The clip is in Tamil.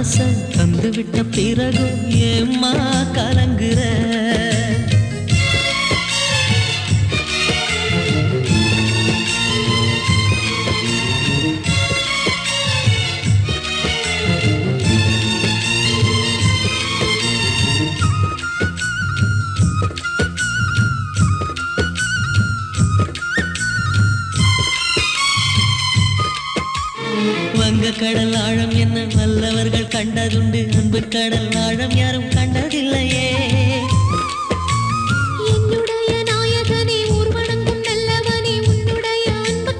மனச தந்து விட்ட பிறகு ஏம்மா கலங்குற வங்க கடல் ஆழம் என்ன வல்லவர்கள் கண்டதுண்டு அன்பு கடல் ஆழம் யாரும் கண்டதில்லையே